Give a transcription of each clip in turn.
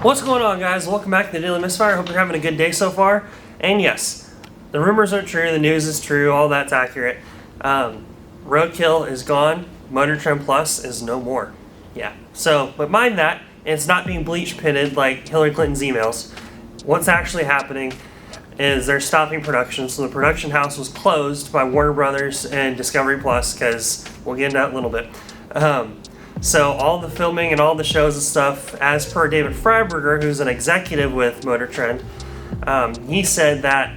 What's going on, guys? Welcome back to the Daily Misfire. Hope you're having a good day so far. And yes, the rumors are true, the news is true, all that's accurate. Roadkill is gone, Motortrend Plus is no more. Yeah, so, but mind that, it's not being bleach pitted like Hillary Clinton's emails. What's actually happening is they're stopping production, so the production house was closed by Warner Brothers and Discovery Plus, because we'll get into that in a little bit. So all the filming and all the shows and stuff, as per David Freiberger, who's an executive with Motortrend, he said that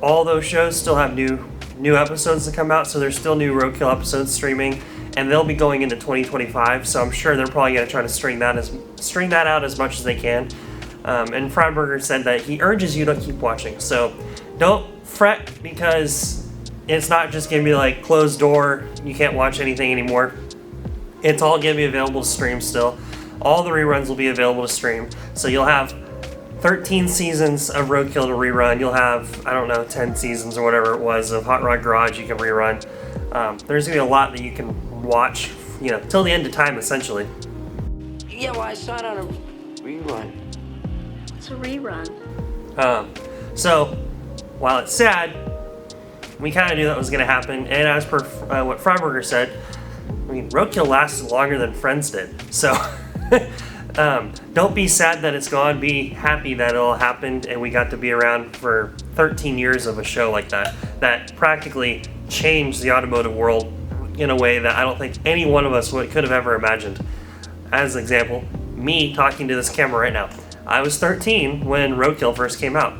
all those shows still have new episodes to come out, so there's still new Roadkill episodes streaming, and they'll be going into 2025, so I'm sure they're probably going to try to string that out as much as they can. And Freiberger said that he urges you to keep watching, so don't fret because it's not just going to be like closed door, you can't watch anything anymore. It's all going to be available to stream still. All the reruns will be available to stream. So you'll have 13 seasons of Roadkill to rerun. You'll have, 10 seasons or whatever it was of Hot Rod Garage you can rerun. There's going to be a lot that you can watch, till the end of time, essentially. Yeah, well, I saw it on a rerun. What's a rerun? So, while it's sad, we kind of knew that was going to happen. And as per what Freiberger said, Roadkill lasted longer than Friends did, so don't be sad that it's gone, be happy that it all happened and we got to be around for 13 years of a show like that practically changed the automotive world in a way that I don't think any one of us could have ever imagined. As an example, me talking to this camera right now. I was 13 when Roadkill first came out.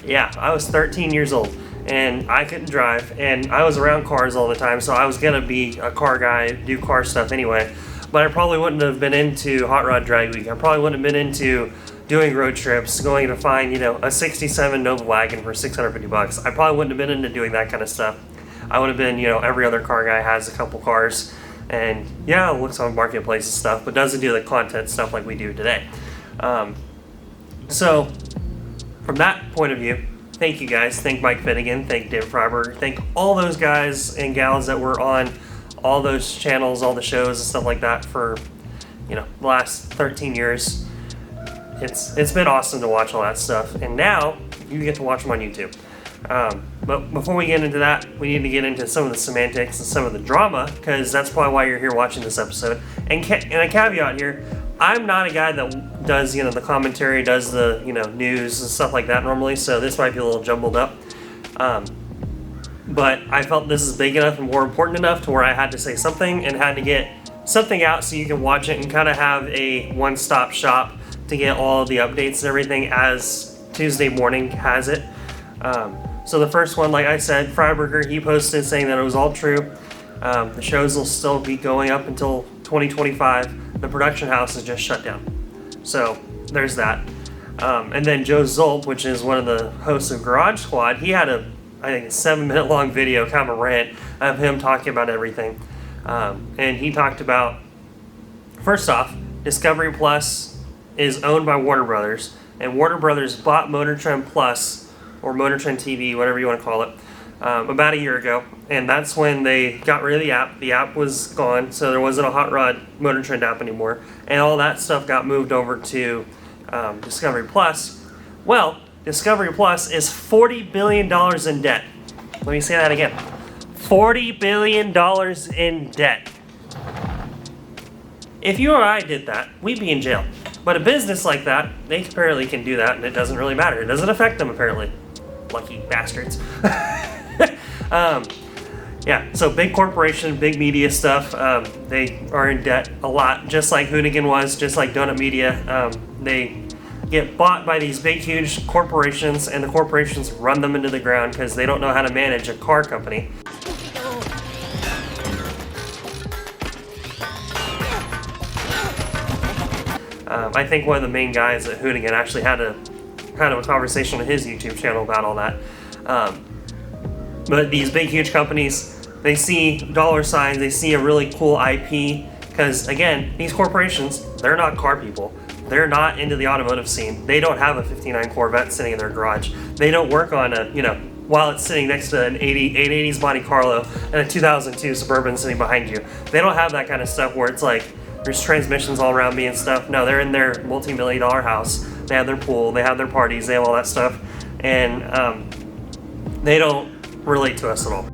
Yeah, I was 13 years old. And I couldn't drive, and I was around cars all the time, so I was gonna be a car guy, do car stuff anyway. But I probably wouldn't have been into Hot Rod Drag Week. I probably wouldn't have been into doing road trips, going to find, a 67 Nova wagon for $650. I probably wouldn't have been into doing that kind of stuff. I would have been, every other car guy has a couple cars, and yeah, looks on marketplace and stuff, but doesn't do the content stuff like we do today. So, from that point of view, thank you guys. Thank Mike Finnegan. Thank David Freiberger. Thank all those guys and gals that were on all those channels, all the shows and stuff like that for, the last 13 years. It's been awesome to watch all that stuff. And now you get to watch them on YouTube. But before we get into that, we need to get into some of the semantics and some of the drama, because that's probably why you're here watching this episode. And a caveat here, I'm not a guy that does, the commentary, does the, news and stuff like that normally, so this might be a little jumbled up. But I felt this is big enough and more important enough to where I had to say something and had to get something out so you can watch it and kind of have a one-stop shop to get all of the updates and everything as Tuesday morning has it. So the first one, like I said, Freiberger, he posted saying that it was all true. The shows will still be going up until 2025. The production house is just shut down. So there's that. And then Joe Zolp, which is one of the hosts of Garage Squad, he had a 7-minute long video, kind of a rant of him talking about everything. And he talked about, first off, Discovery Plus is owned by Warner Brothers, and Warner Brothers bought Motortrend Plus, or Motortrend TV, whatever you want to call it, about a year ago, and that's when they got rid of the app. The app was gone, so there wasn't a Hot Rod Motortrend app anymore, and all that stuff got moved over to Discovery Plus. Well, Discovery Plus is $40 billion in debt. Let me say that again. $40 billion in debt. If you or I did that, we'd be in jail. But a business like that, they apparently can do that, and it doesn't really matter. It doesn't affect them, apparently. Lucky bastards. Yeah, so big corporation, big media stuff. They are in debt a lot, just like Hoonigan was, just like Donut Media. They get bought by these big, huge corporations, and the corporations run them into the ground because they don't know how to manage a car company. I think one of the main guys at Hoonigan actually had a kind of a conversation on his YouTube channel about all that. But these big, huge companies, they see dollar signs, they see a really cool IP, because again, these corporations, they're not car people. They're not into the automotive scene. They don't have a 59 Corvette sitting in their garage. They don't work on a, while it's sitting next to an 880s Monte Carlo and a 2002 Suburban sitting behind you. They don't have that kind of stuff where it's like, there's transmissions all around me and stuff. No, they're in their multi-million-dollar house. They have their pool, they have their parties, they have all that stuff, and they don't relate to us at all.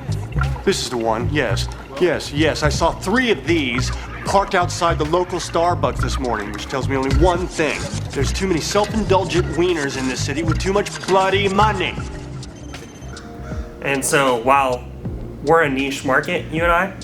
This is the one, yes. Yes, I saw 3 of these parked outside the local Starbucks this morning, which tells me only one thing. There's too many self-indulgent wieners in this city with too much bloody money. And so while we're a niche market, you and I,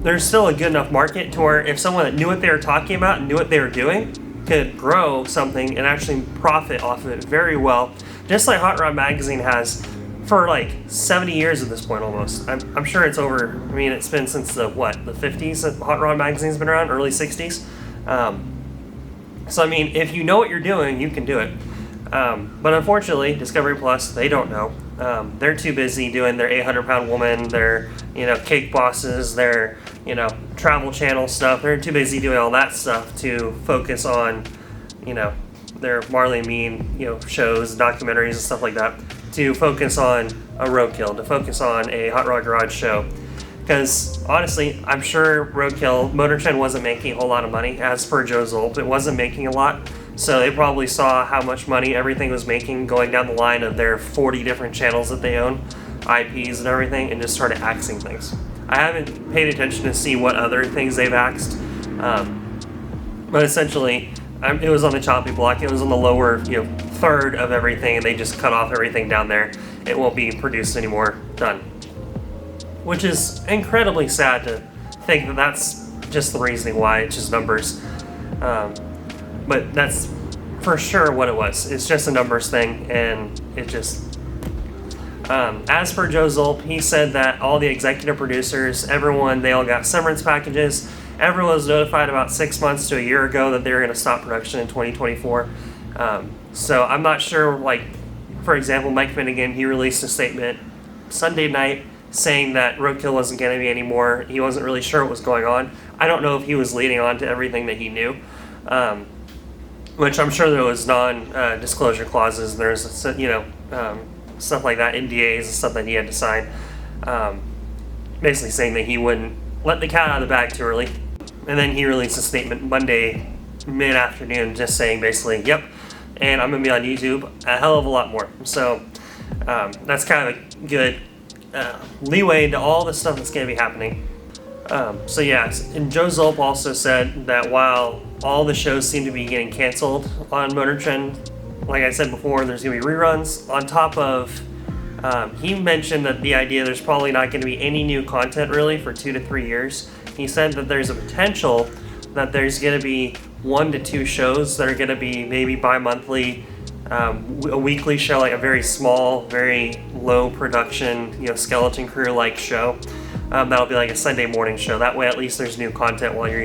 there's still a good enough market to where if someone that knew what they were talking about and knew what they were doing could grow something and actually profit off of it very well, just like Hot Rod Magazine has for like 70 years at this point almost. I'm sure it's over, I mean, it's been since the 50s that Hot Rod Magazine's been around, early 60s. So I mean, if you know what you're doing, you can do it. But unfortunately, Discovery Plus, they don't know. They're too busy doing their 800-pound woman, their, cake bosses, their, travel channel stuff. They're too busy doing all that stuff to focus on, their Marley and Me, shows, documentaries and stuff like that, to focus on a Roadkill, to focus on a Hot Rod Garage show. Because honestly, I'm sure Roadkill, Motortrend wasn't making a whole lot of money, as per Joe Zolp. It wasn't making a lot. So they probably saw how much money everything was making going down the line of their 40 different channels that they own, IPs and everything, and just started axing things. I haven't paid attention to see what other things they've axed, but essentially, it was on the chopping block. It was on the lower, third of everything, and they just cut off everything down there. It won't be produced anymore. Done. Which is incredibly sad to think that that's just the reasoning why. It's just numbers. But that's for sure what it was. It's just a numbers thing, and it just... as per Joe Zolp, he said that all the executive producers, everyone, they all got severance packages. Everyone was notified about 6 months to a year ago that they were going to stop production in 2024. So I'm not sure, like, for example, Mike Finnegan, he released a statement Sunday night saying that Roadkill wasn't going to be anymore. He wasn't really sure what was going on. I don't know if he was leading on to everything that he knew. Which I'm sure there was non-disclosure clauses. There's, stuff like that, NDAs and stuff that he had to sign. Basically saying that he wouldn't let the cat out of the bag too early. And then he released a statement Monday mid-afternoon just saying basically, yep, and I'm going to be on YouTube a hell of a lot more. So that's kind of a good leeway into all the stuff that's going to be happening. So yeah, and Joe Zolp also said that while all the shows seem to be getting canceled on Motortrend, like I said before, there's going to be reruns on top of, he mentioned that the idea there's probably not going to be any new content really for 2 to 3 years. He said that there's a potential that there's going to be 1 to 2 shows that are going to be maybe bi-monthly, a weekly show, like a very small, very low production, skeleton crew like show. That'll be like a Sunday morning show. That way at least there's new content while you're,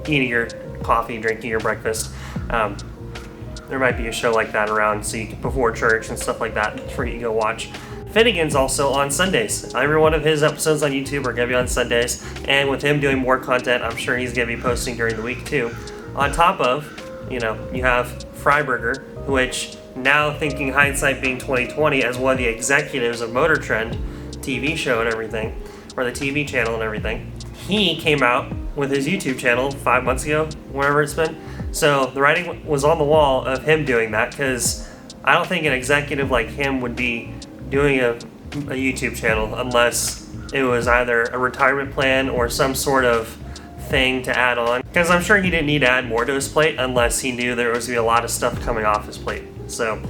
eating your coffee, drinking your breakfast. There might be a show like that around so you can, before church and stuff like that for you to go watch. Finnegan's also on Sundays. Every one of his episodes on YouTube are going to be on Sundays, and with him doing more content, I'm sure he's going to be posting during the week too. On top of, you have Freiberger, which now thinking hindsight being 2020 as one of the executives of Motortrend TV show and everything, or the TV channel and everything, he came out with his YouTube channel 5 months ago, wherever it's been. So the writing was on the wall of him doing that, because I don't think an executive like him would be doing a YouTube channel unless it was either a retirement plan or some sort of thing to add on. Because I'm sure he didn't need to add more to his plate unless he knew there was going to be a lot of stuff coming off his plate. So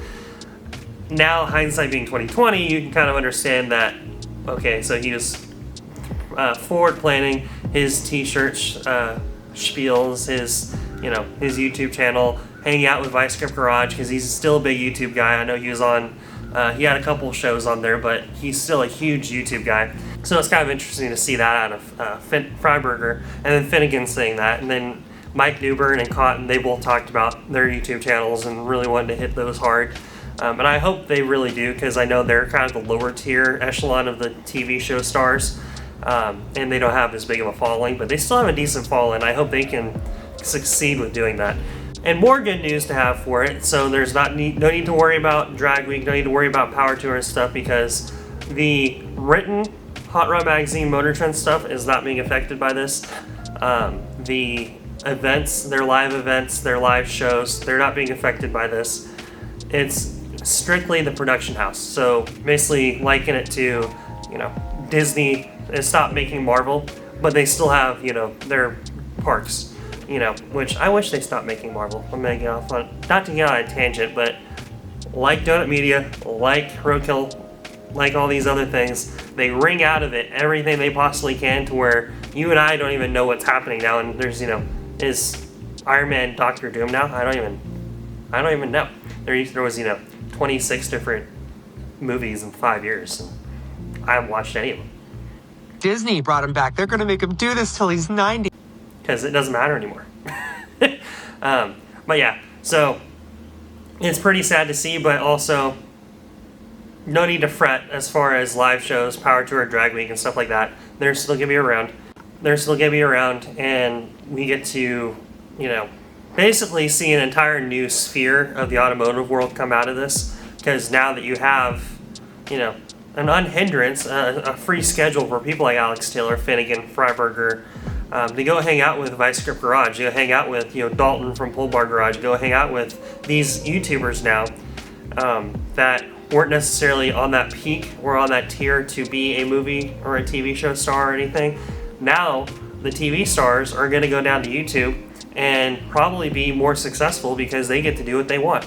now, hindsight being 2020, you can kind of understand that, okay, so he was forward planning his t-shirt spiels, his YouTube channel, hanging out with Vice Grip Garage, because he's still a big YouTube guy. I know he was on, he had a couple shows on there, but he's still a huge YouTube guy. So it's kind of interesting to see that out of Freiberger, and then Finnegan saying that, and then Mike Newburn and Cotton, they both talked about their YouTube channels and really wanted to hit those hard. And I hope they really do, because I know they're kind of the lower tier echelon of the TV show stars, and they don't have as big of a following, but they still have a decent following. I hope they can succeed with doing that. And more good news to have for it, so there's no need to worry about Drag Week, no need to worry about Power Tour and stuff, because the written Hot Rod Magazine Motortrend stuff is not being affected by this. the events, their live shows, they're not being affected by this. It's strictly the production house. So basically liken it to, you know, Disney has stopped making Marvel, but they still have, you know, their parks, you know, which I wish they stopped making Marvel. I'm gonna get off on, not to get on a tangent, but like Donut Media, like Roadkill, like all these other things, they wring out of it everything they possibly can to where you and I don't even know what's happening now. And there's, you know, is Iron Man Doctor Doom now? I don't even know. There was, you know, 26 different movies in 5 years, and I haven't watched any of them. Disney brought him back. They're gonna make him do this till he's 90. Because it doesn't matter anymore. But yeah, so it's pretty sad to see, but also no need to fret as far as live shows, Power Tour, Drag Week, and stuff like that. They're still gonna be around. They're still gonna be around, and we get to, you know, basically see an entire new sphere of the automotive world come out of this. Because now that you have, you know, an unhindrance, a free schedule for people like Alex Taylor, Finnegan, Freiberger, to go hang out with Vice Grip Garage, go hang out with, you know, Dalton from Pull Bar Garage, go hang out with these YouTubers now that weren't necessarily on that peak or on that tier to be a movie or a TV show star or anything. Now the TV stars are going to go down to YouTube and probably be more successful because they get to do what they want.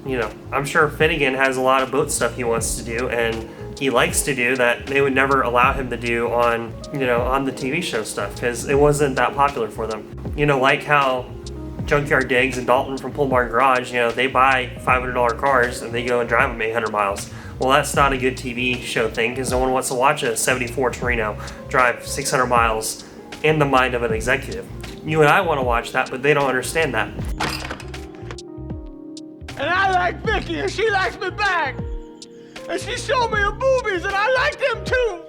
You know, I'm sure Finnegan has a lot of boat stuff he wants to do and he likes to do that they would never allow him to do on, you know, on the TV show stuff because it wasn't that popular for them. You know, like how Junkyard Diggs and Dalton from Pull Bar Garage, you know, they buy $500 cars and they go and drive them 800 miles. Well, that's not a good TV show thing because no one wants to watch a 74 Torino drive 600 miles in the mind of an executive. You and I want to watch that, but they don't understand that. And I like Vicky, and she likes me back. And she showed me her boobies, and I like them too.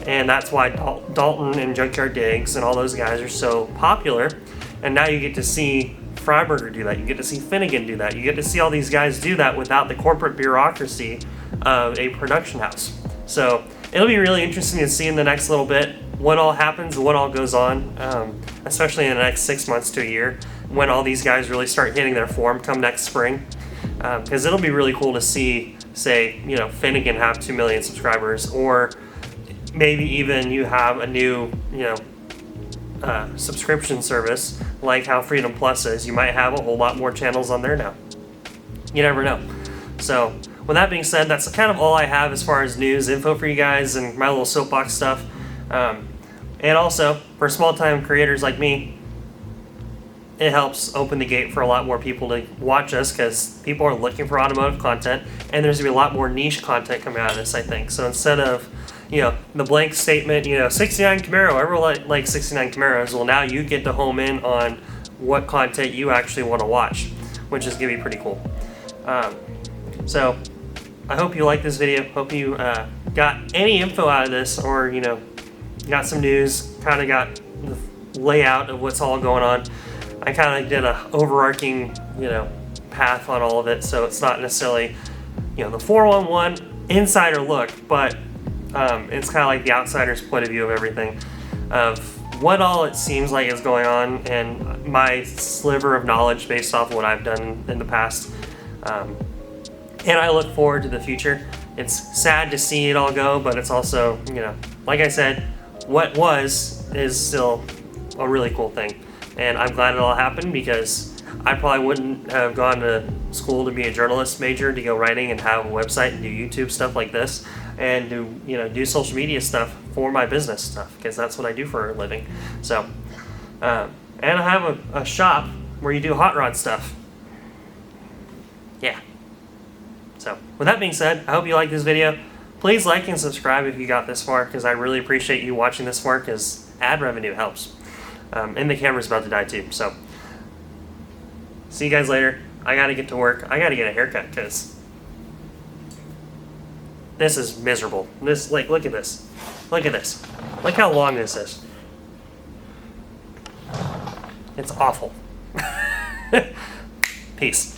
And that's why Dalton and Junkyard Diggs and all those guys are so popular. And now you get to see Freiberger do that. You get to see Finnegan do that. You get to see all these guys do that without the corporate bureaucracy of a production house. So it'll be really interesting to see in the next little bit what all happens and what all goes on, especially in the next 6 months to a year, when all these guys really start hitting their form come next spring. Because it'll be really cool to see, say, you know, Finnegan have 2 million subscribers, or maybe even you have a new, you know, subscription service like how Freedom Plus is. You might have a whole lot more channels on there now. You never know. So with that being said, that's kind of all I have as far as news info for you guys and my little soapbox stuff. And also for small-time creators like me, it helps open the gate for a lot more people to watch us because people are looking for automotive content, and there's gonna be a lot more niche content coming out of this, I think. So instead of, you know, the blank statement, you know, 69 Camaro, everyone likes 69 Camaros, well, now you get to home in on what content you actually want to watch, which is gonna be pretty cool. So I hope you like this video. Hope you got any info out of this, or, you know, got some news, kind of got the layout of what's all going on. I kind of did a overarching, you know, path on all of it, so it's not necessarily, you know, the 411 insider look, but it's kind of like the outsider's point of view of everything, of what all it seems like is going on, and my sliver of knowledge based off of what I've done in the past. And I look forward to the future. It's sad to see it all go, but it's also, you know, like I said, what was is still a really cool thing. And I'm glad it all happened because I probably wouldn't have gone to school to be a journalist major, to go writing and have a website and do YouTube stuff like this, and do, you know, do social media stuff for my business stuff, because that's what I do for a living. So, and I have a shop where you do hot rod stuff. Yeah. So, with that being said, I hope you like this video. Please like and subscribe if you got this far, because I really appreciate you watching this far, because ad revenue helps. And the camera's about to die too, so see you guys later. I gotta get to work. I gotta get a haircut because this is miserable. This, like, look at this. Look at this. Look how long this is. It's awful. Peace.